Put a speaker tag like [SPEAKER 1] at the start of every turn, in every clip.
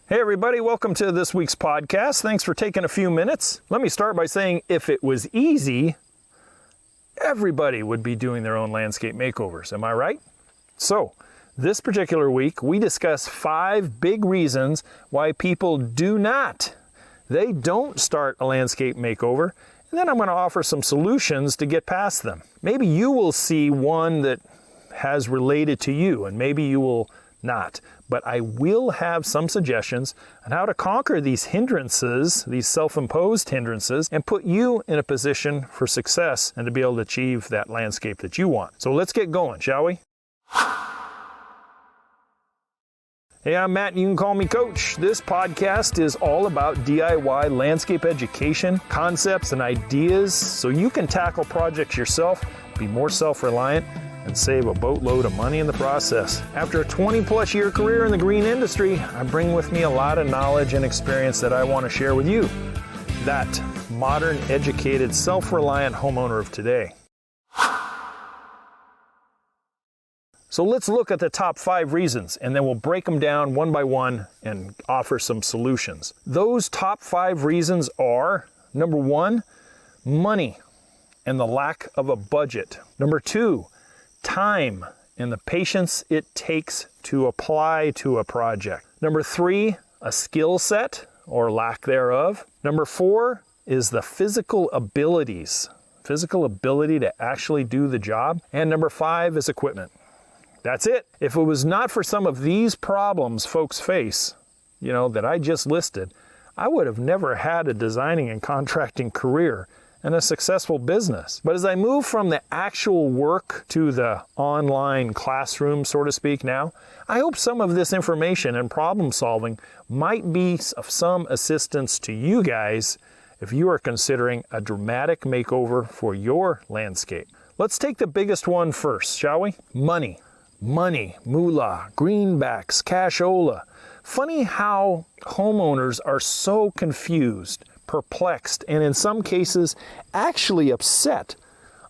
[SPEAKER 1] Hey everybody, welcome to this week's podcast. Thanks for taking a few minutes. Let me start by saying if it was easy, everybody would be doing their own landscape makeovers. Am I right? So, this particular week, we discuss 5 big reasons why people they don't start a landscape makeover, and then I'm going to offer some solutions to get past them. Maybe you will see one that has related to you, and maybe you will not. But I will have some suggestions on how to conquer these hindrances, these self-imposed hindrances, and put you in a position for success and to be able to achieve that landscape that you want. So let's get going, shall we? Hey, I'm Matt, and you can call me Coach. This podcast is all about DIY landscape education, concepts, and ideas so you can tackle projects yourself, be more self-reliant, and save a boatload of money in the process. After a 20-plus year career in the green industry, I bring with me a lot of knowledge and experience that I want to share with you. That modern, educated, self-reliant homeowner of today. So let's look at the top 5 reasons, and then we'll break them down one by one and offer some solutions. Those top 5 reasons are, number 1, money and the lack of a budget. Number 2, time and the patience it takes to apply to a project. Number 3, a skill set or lack thereof. Number 4 is the physical ability to actually do the job. And number 5 is equipment. That's it. If it was not for some of these problems folks face, that I just listed, I would have never had a designing and contracting career and a successful business. But as I move from the actual work to the online classroom, so to speak now, I hope some of this information and problem solving might be of some assistance to you guys if you are considering a dramatic makeover for your landscape. Let's take the biggest one first, shall we? Money, moolah, greenbacks, cashola. Funny how homeowners are so confused, perplexed, and in some cases actually upset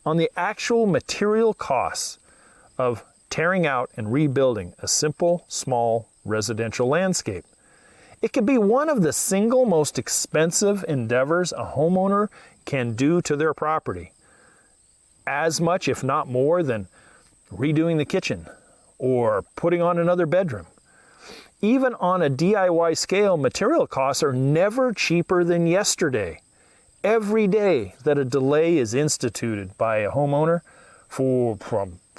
[SPEAKER 1] on the actual material costs of tearing out and rebuilding a simple, small residential landscape. It can be one of the single most expensive endeavors a homeowner can do to their property. As much, if not more, than redoing the kitchen or putting on another bedroom. Even on a DIY scale, material costs are never cheaper than yesterday. Every day that a delay is instituted by a homeowner for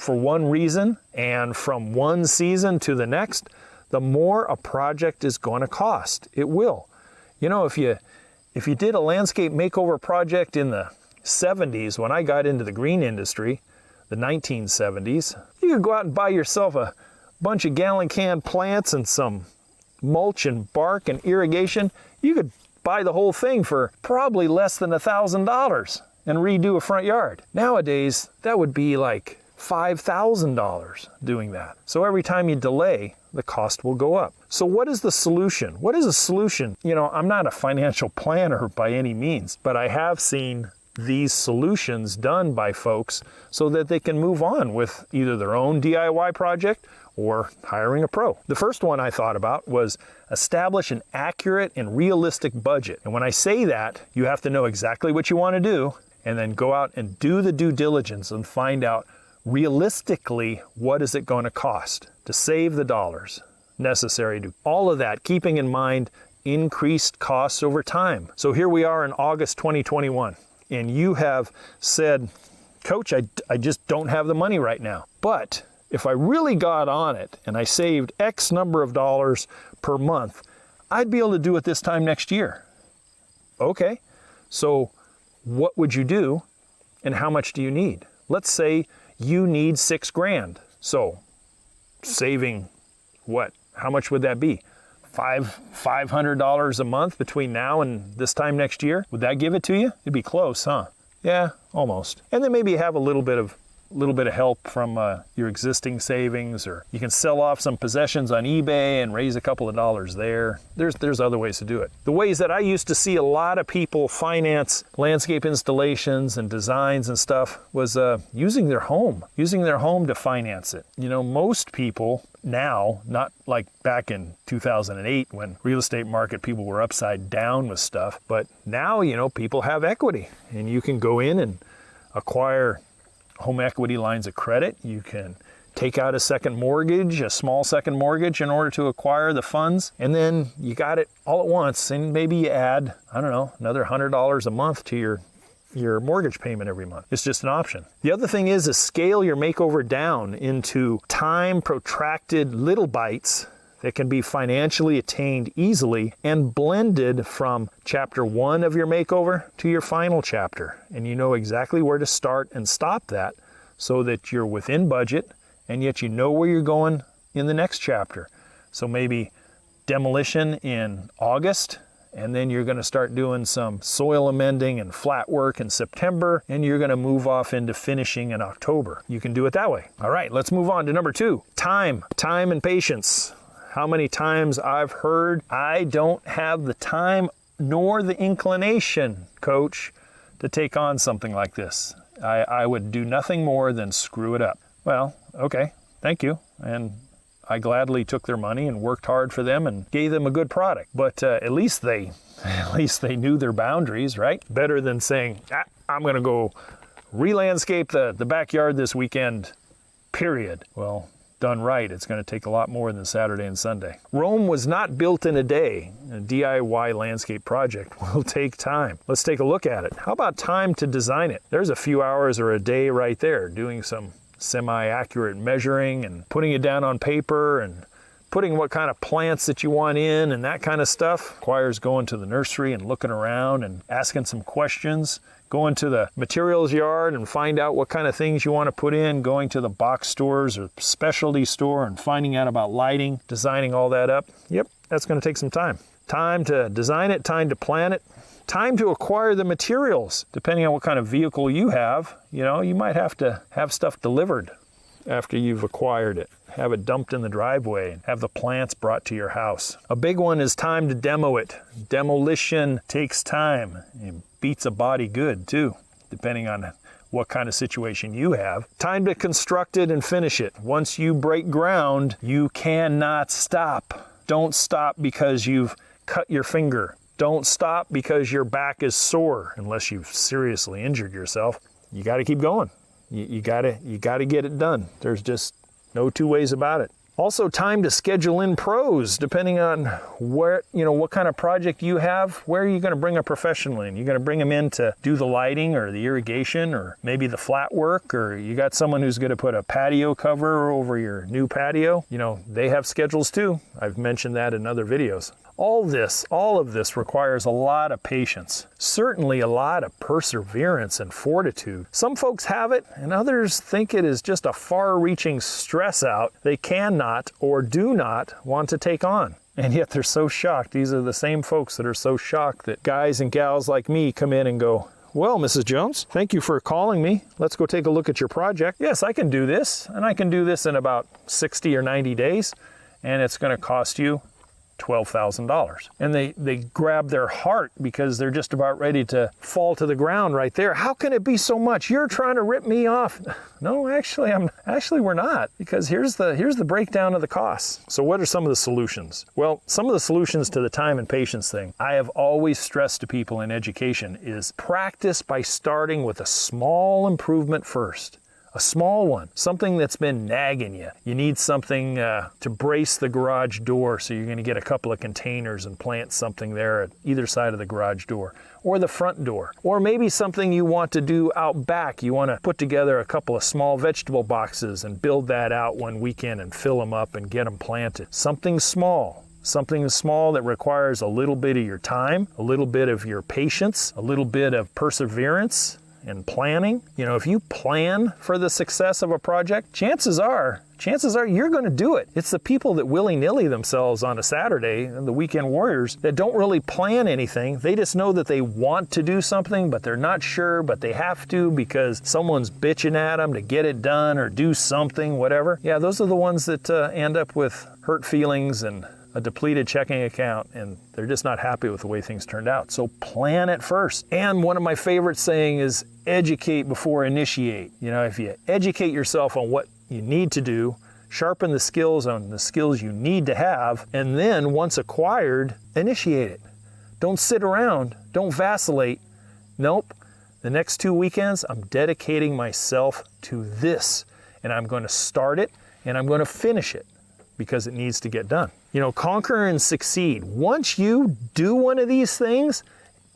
[SPEAKER 1] one reason and from one season to the next, the more a project is going to cost. It will. If you did a landscape makeover project in the 70s, when I got into the green industry, the 1970s, you could go out and buy yourself a bunch of gallon can plants and some mulch and bark and irrigation. You could buy the whole thing for probably less than $1,000 and redo a front yard. Nowadays, that would be like $5,000 doing that. So every time you delay, the cost will go up. So what is the solution? What is a solution? I'm not a financial planner by any means, but I have seen these solutions done by folks so that they can move on with either their own DIY project or hiring a pro. The first one I thought about was establish an accurate and realistic budget. And when I say that, you have to know exactly what you want to do and then go out and do the due diligence and find out realistically what is it going to cost to save the dollars necessary to do all of that, keeping in mind increased costs over time. So here we are in August 2021. And you have said, Coach, I just don't have the money right now. But if I really got on it and I saved X number of dollars per month, I'd be able to do it this time next year. Okay, so what would you do and how much do you need? Let's say you need $6,000. So saving what? How much would that be? $500 a month between now and this time next year? Would that give it to you? It'd be close, huh? Yeah, almost. And then maybe you have a little bit of little bit of help from your existing savings, or you can sell off some possessions on eBay and raise a couple of dollars there. There's other ways to do it. The ways that I used to see a lot of people finance landscape installations and designs and stuff was using their home to finance it. You know, most people now, not like back in 2008 when real estate market people were upside down with stuff, but now, you know, people have equity and you can go in and acquire home equity lines of credit. You can take out a second mortgage, a small second mortgage, in order to acquire the funds, and then you got it all at once, and maybe you add, I don't know, another $100 a month to your mortgage payment every month. It's just an option. The other thing is scale your makeover down into time protracted little bites that can be financially attained easily and blended from chapter 1 of your makeover to your final chapter. And you know exactly where to start and stop that so that you're within budget and yet you know where you're going in the next chapter. So maybe demolition in August, and then you're going to start doing some soil amending and flat work in September, and you're going to move off into finishing in October. You can do it that way. All right, let's move on to number 2, time and patience. How many times I've heard, I don't have the time nor the inclination, coach, to take on something like this. I would do nothing more than screw it up. Well, okay, thank you. And I gladly took their money and worked hard for them and gave them a good product. But at least they knew their boundaries, right? Better than saying, I'm going to go re-landscape the backyard this weekend, period. Well, done right, it's going to take a lot more than Saturday and Sunday. Rome was not built in a day. A DIY landscape project will take time. Let's take a look at it. How about time to design it? There's a few hours or a day right there doing some semi-accurate measuring and putting it down on paper and putting what kind of plants that you want in and that kind of stuff. Requires going to the nursery and looking around and asking some questions, going to the materials yard and find out what kind of things you want to put in, going to the box stores or specialty store and finding out about lighting, designing all that up. Yep, that's going to take some time. Time to design it, time to plan it, time to acquire the materials. Depending on what kind of vehicle you have, you know, you might have to have stuff delivered after you've acquired it. Have it dumped in the driveway and have the plants brought to your house. A big one is time to demo it. Demolition takes time. It beats a body good too, depending on what kind of situation you have. Time to construct it and finish it. Once you break ground, you cannot stop. Don't stop because you've cut your finger. Don't stop because your back is sore, unless you've seriously injured yourself. You got to keep going. You got to get it done. There's just no two ways about it. Also, time to schedule in pros, depending on where, you know, what kind of project you have. Where are you going to bring a professional in? You're going to bring them in to do the lighting or the irrigation or maybe the flat work, or you got someone who's going to put a patio cover over your new patio. You know, they have schedules too. I've mentioned that in other videos. All of this requires a lot of patience, certainly a lot of perseverance and fortitude. Some folks have it, and others think it is just a far-reaching stress out they cannot or do not want to take on. And yet they're so shocked. These are the same folks that are so shocked that guys and gals like me come in and go, well, Mrs. Jones, thank you for calling me. Let's go take a look at your project. Yes, I can do this, and I can do this in about 60 or 90 days, and it's going to cost you $12,000. And they grab their heart because they're just about ready to fall to the ground right there. How can it be so much? You're trying to rip me off. No, actually we're not, because here's the breakdown of the costs. So what are some of the solutions? Well, some of the solutions to the time and patience thing, I have always stressed to people in education, is practice by starting with a small improvement first. A small one, something that's been nagging you. You need something to brace the garage door, so you're going to get a couple of containers and plant something there at either side of the garage door or the front door. Or maybe something you want to do out back. You want to put together a couple of small vegetable boxes and build that out one weekend and fill them up and get them planted. Something small that requires a little bit of your time, a little bit of your patience, a little bit of perseverance, and planning. You know, if you plan for the success of a project, chances are you're going to do it. It's the people that willy-nilly themselves on a Saturday, the weekend warriors, that don't really plan anything. They just know that they want to do something, but they're not sure, but they have to because someone's bitching at them to get it done or do something, whatever. Yeah, those are the ones that end up with hurt feelings and a depleted checking account, and they're just not happy with the way things turned out. So plan it first. And one of my favorite saying is educate before initiate. You know, if you educate yourself on what you need to do, sharpen the skills on the skills you need to have, and then once acquired, initiate it. Don't sit around, don't vacillate. Nope, the next 2 weekends, I'm dedicating myself to this, and I'm going to start it, and I'm going to finish it because it needs to get done. You know, conquer and succeed. Once you do one of these things,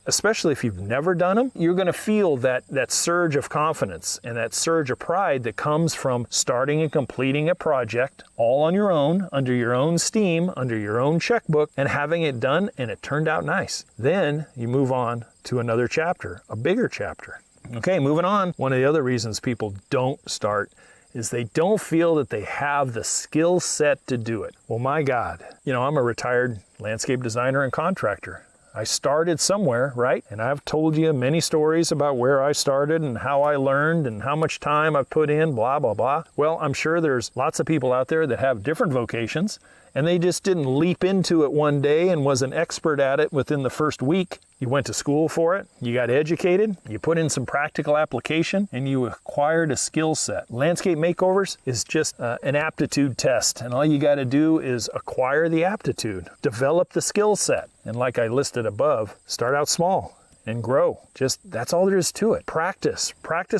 [SPEAKER 1] especially if you've never done them, you're going to feel that surge of confidence and that surge of pride that comes from starting and completing a project all on your own, under your own steam, under your own checkbook, and having it done and it turned out nice. Then you move on to another chapter, a bigger chapter. Okay, moving on. One of the other reasons people don't start is they don't feel that they have the skill set to do it. Well, my God, you know, I'm a retired landscape designer and contractor. I started somewhere, right? And I've told you many stories about where I started and how I learned and how much time I've put in, blah, blah, blah. Well, I'm sure there's lots of people out there that have different vocations and they just didn't leap into it one day and was an expert at it within the first week. You went to school for it, you got educated, you put in some practical application, and you acquired a skill set. Landscape makeovers is just an aptitude test, and all you got to do is acquire the aptitude, develop the skill set, and like I listed above, start out small and grow. Just, that's all there is to it. Practice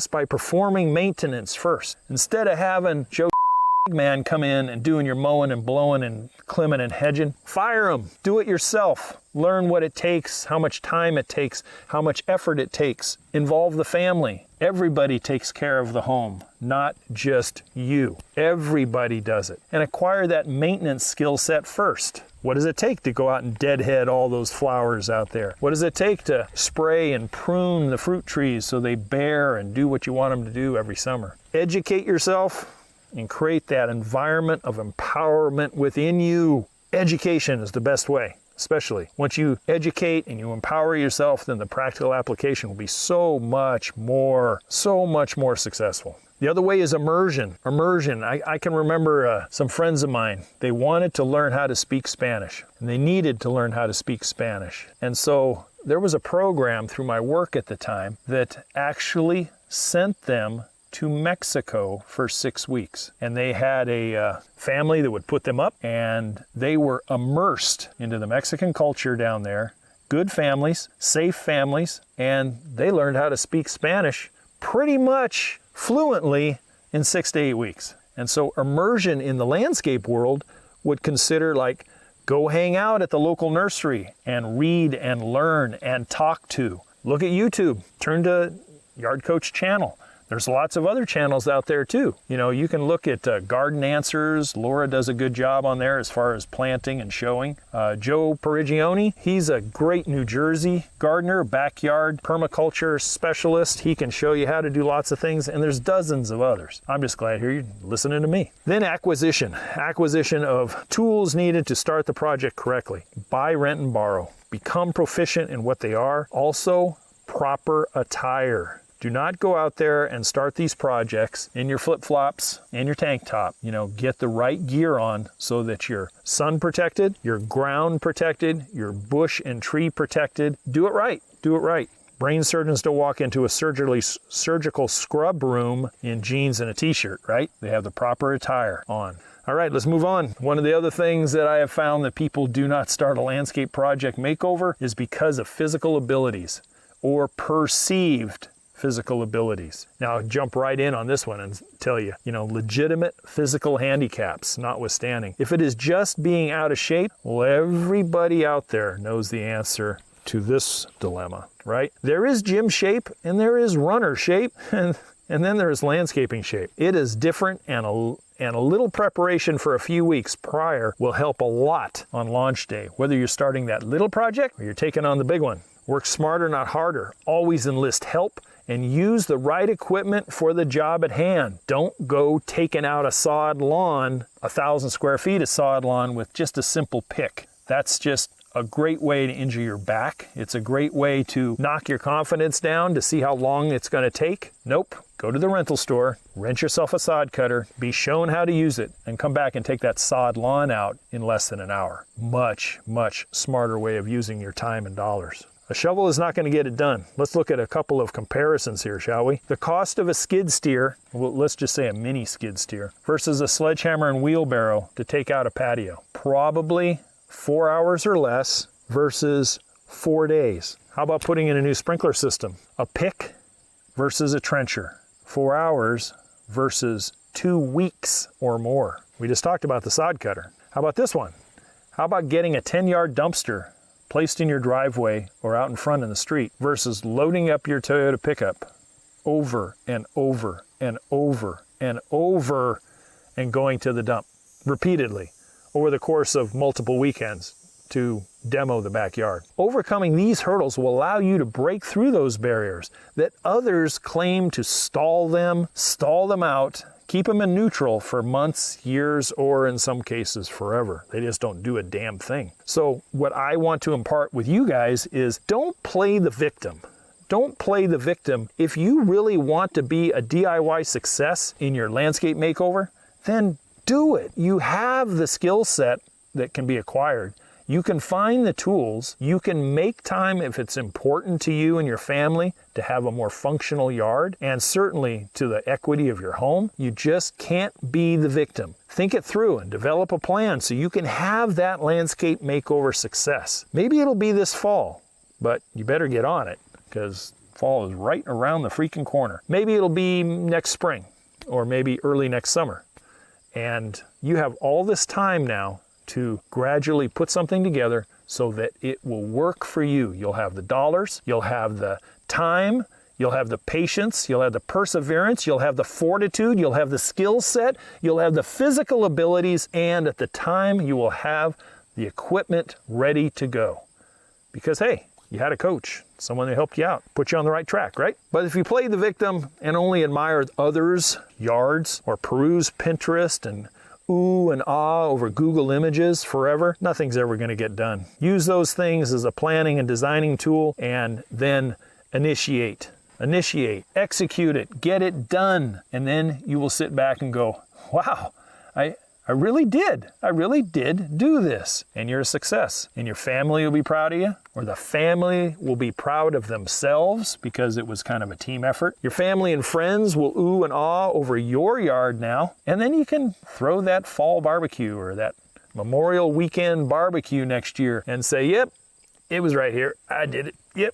[SPEAKER 1] by performing maintenance first. Instead of having Joe man come in and doing your mowing and blowing and climbing and hedging, fire them. Do it yourself. Learn what it takes, how much time it takes, how much effort it takes. Involve the family. Everybody takes care of the home, not just you. Everybody does it. And acquire that maintenance skill set first. What does it take to go out and deadhead all those flowers out there? What does it take to spray and prune the fruit trees so they bear and do what you want them to do every summer? Educate yourself and create that environment of empowerment within you. Education is the best way, especially once you educate and you empower yourself, then the practical application will be so much more successful. The other way is immersion. I can remember some friends of mine, they wanted to learn how to speak Spanish, and they needed to learn how to speak Spanish. And so there was a program through my work at the time that actually sent them to Mexico for 6 weeks. And they had a family that would put them up, and they were immersed into the Mexican culture down there. Good families, safe families, and they learned how to speak Spanish pretty much fluently in 6 to 8 weeks. And so immersion in the landscape world would consider like, go hang out at the local nursery and read and learn and talk to. Look at YouTube, turn to Yard Coach channel. There's lots of other channels out there too. You know, you can look at Garden Answers. Laura does a good job on there as far as planting and showing. Joe Perigioni, he's a great New Jersey gardener, backyard permaculture specialist. He can show you how to do lots of things, and there's dozens of others. I'm just glad you're listening to me. Then acquisition of tools needed to start the project correctly. Buy, rent, and borrow. Become proficient in what they are. Also, proper attire. Do not go out there and start these projects in your flip-flops and your tank top. You know, get the right gear on so that you're sun protected, you're ground protected, you're bush and tree protected. Do it right. Do it right. Brain surgeons don't walk into a surgical scrub room in jeans and a t-shirt, right? They have the proper attire on. All right, let's move on. One of the other things that I have found that people do not start a landscape project makeover is because of physical abilities or perceived physical abilities. Now, I'll jump right in on this one and tell you, legitimate physical handicaps notwithstanding. If it is just being out of shape, well, everybody out there knows the answer to this dilemma, right? There is gym shape and there is runner shape, and then there is landscaping shape. It is different, and a little preparation for a few weeks prior will help a lot on launch day, whether you're starting that little project or you're taking on the big one. Work smarter, not harder. Always enlist help and use the right equipment for the job at hand. Don't go taking out a sod lawn, 1,000 square feet of sod lawn with just a simple pick. That's just a great way to injure your back. It's a great way to knock your confidence down to see how long it's going to take. Nope. Go to the rental store, rent yourself a sod cutter, be shown how to use it, and come back and take that sod lawn out in less than an hour. Much, much smarter way of using your time and dollars. A shovel is not going to get it done. Let's look at a couple of comparisons here, shall we? The cost of a skid steer, well, let's just say a mini skid steer, versus a sledgehammer and wheelbarrow to take out a patio. Probably 4 hours or less versus 4 days. How about putting in a new sprinkler system? A pick versus a trencher. 4 hours versus 2 weeks or more. We just talked about the sod cutter. How about this one? How about getting a 10-yard dumpster placed in your driveway or out in front in the street versus loading up your Toyota pickup over and over and over and over and going to the dump repeatedly over the course of multiple weekends to demo the backyard. Overcoming these hurdles will allow you to break through those barriers that others claim to stall them out, keep them in neutral for months, years, or in some cases forever. They just don't do a damn thing. So what I want to impart with you guys is don't play the victim. Don't play the victim. If you really want to be a DIY success in your landscape makeover, then do it. You have the skill set that can be acquired. You can find the tools. You can make time if it's important to you and your family to have a more functional yard, and certainly to the equity of your home. You just can't be the victim. Think it through and develop a plan so you can have that landscape makeover success. Maybe it'll be this fall, but you better get on it because fall is right around the freaking corner. Maybe it'll be next spring or maybe early next summer. And you have all this time now to gradually put something together so that it will work for you. You'll have the dollars, you'll have the time, you'll have the patience, you'll have the perseverance, you'll have the fortitude, you'll have the skill set, you'll have the physical abilities, and at the time you will have the equipment ready to go. Because hey, you had a coach, someone that helped you out, put you on the right track, right? But if you play the victim and only admire others' yards or peruse Pinterest and ooh and ah over Google Images forever, nothing's ever going to get done. Use those things as a planning and designing tool, and then initiate, execute it, get it done. And then you will sit back and go, wow, I really did do this. And you're a success. And your family will be proud of you, or the family will be proud of themselves because it was kind of a team effort. Your family and friends will ooh and ah over your yard now. And then you can throw that fall barbecue or that Memorial Weekend barbecue next year and say, yep, it was right here. I did it. Yep.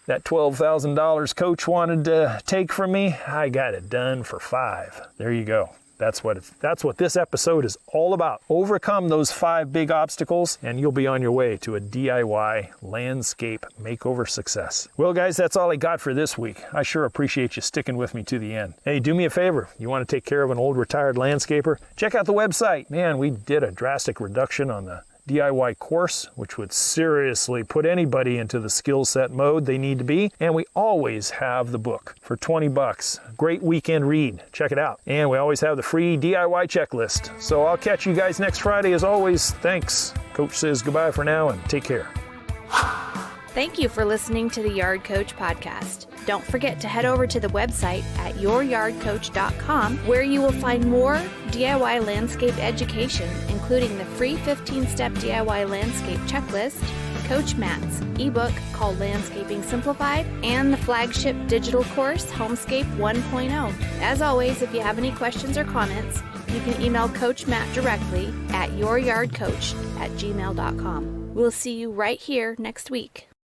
[SPEAKER 1] That $12,000 coach wanted to take from me, I got it done for $5. There you go. That's what this episode is all about. Overcome those 5 big obstacles and you'll be on your way to a DIY landscape makeover success. Well guys, that's all I got for this week. I sure appreciate you sticking with me to the end. Hey, do me a favor. You want to take care of an old retired landscaper? Check out the website. Man, we did a drastic reduction on the DIY course, which would seriously put anybody into the skill set mode they need to be. And we always have the book for $20. Great weekend read. Check it out. And we always have the free DIY checklist. So I'll catch you guys next Friday as always. Thanks. Coach says goodbye for now and take care.
[SPEAKER 2] Thank you for listening to the Yard Coach podcast. Don't forget to head over to the website at youryardcoach.com, where you will find more DIY landscape education, including the free 15-step DIY landscape checklist, Coach Matt's ebook called Landscaping Simplified, and the flagship digital course, Homescape 1.0. As always, if you have any questions or comments, you can email Coach Matt directly at youryardcoach@gmail.com. We'll see you right here next week.